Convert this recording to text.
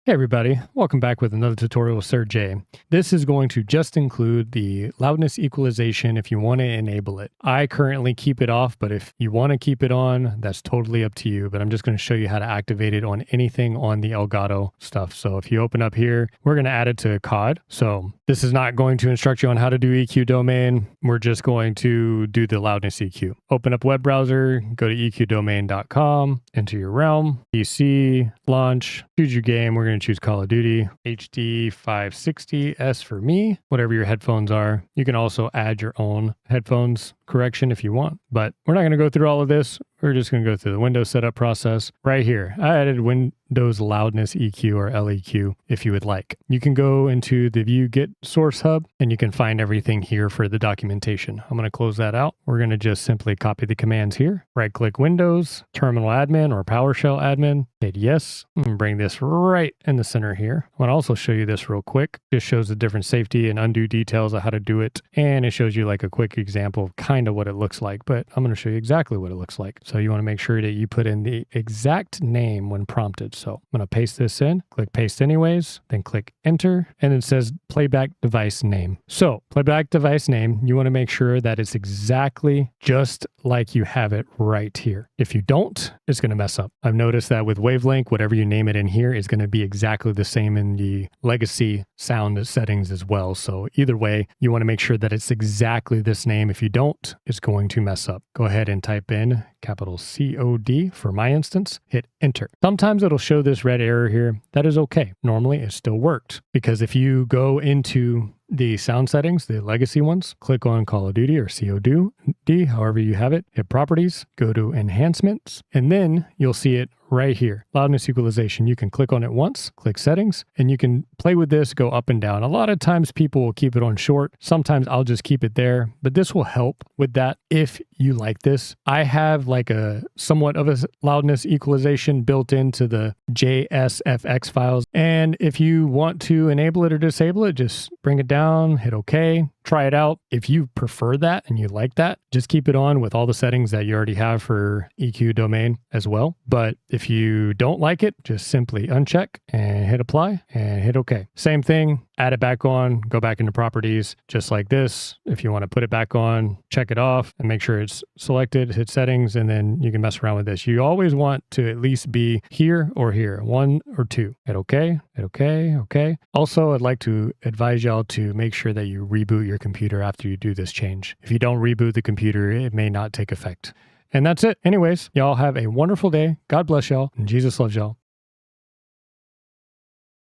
Hey everybody, welcome back with another tutorial with Sir Jay. This is going to just include the loudness equalization if you want to enable it. I currently keep it off, but if you want to keep it on, that's totally up to you. But I'm just going to show you how to activate it on anything on the Elgato stuff. So if you open up here, we're going to add it to COD. So this is not going to instruct you on how to do EQ domain. We're just going to do the loudness EQ. Open up web browser, go to eqdomain.com, enter your realm, PC, launch, choose your game. We're going to choose Call of Duty, HD 560S for me, whatever your headphones are. You can also add your own headphones correction if you want, but we're not going to go through all of this. We're just going to go through the Windows setup process right here. I added Windows Loudness EQ or LEQ if you would like. You can go into the View Get Source Hub and you can find everything here for the documentation. I'm going to close that out. We're going to just simply copy the commands here. Right click Windows, Terminal Admin or PowerShell Admin, hit yes, and bring this right in the center here. I want to also show you this real quick. This shows the different safety and undo details of how to do it. And it shows you like a quick example of kind of what it looks like, but I'm going to show you exactly what it looks like. So you want to make sure that you put in the exact name when prompted. So I'm going to paste this in, click paste anyways, then click enter, and it says playback device name. So playback device name, you want to make sure that it's exactly just like you have it right here. If you don't, it's going to mess up. I've noticed that with Wavelength, whatever you name it in here is going to be exactly the same in the legacy sound settings as well. So either way, you want to make sure that it's exactly this name. If you don't, it's going to mess up. Go ahead and type in capital COD for my instance, hit enter. Sometimes it'll show this red error here. That is okay. Normally it still worked because if you go into the sound settings, the legacy ones, click on Call of Duty or COD, however you have it, hit properties, go to enhancements, and then you'll see it right here, loudness equalization. You can click on it once, click settings, and you can play with this, go up and down. A lot of times people will keep it on short. Sometimes I'll just keep it there, but this will help with that if you like this. I have like a somewhat of a loudness equalization built into the JSFX files. And if you want to enable it or disable it, just bring it down, hit OK. Try it out. If you prefer that and you like that, just keep it on with all the settings that you already have for EQ domain as well. But if you don't like it, just simply uncheck and hit apply and hit OK. Same thing, add it back on, go back into properties, just like this. If you want to put it back on, check it off and make sure it's selected, hit settings, and then you can mess around with this. You always want to at least be here or here, 1 or 2. Hit OK, hit OK, OK. Also, I'd like to advise y'all to make sure that you reboot your computer after you do this change. If you don't reboot the computer, it may not take effect. And that's it. Anyways, y'all have a wonderful day. God bless y'all, and Jesus loves y'all.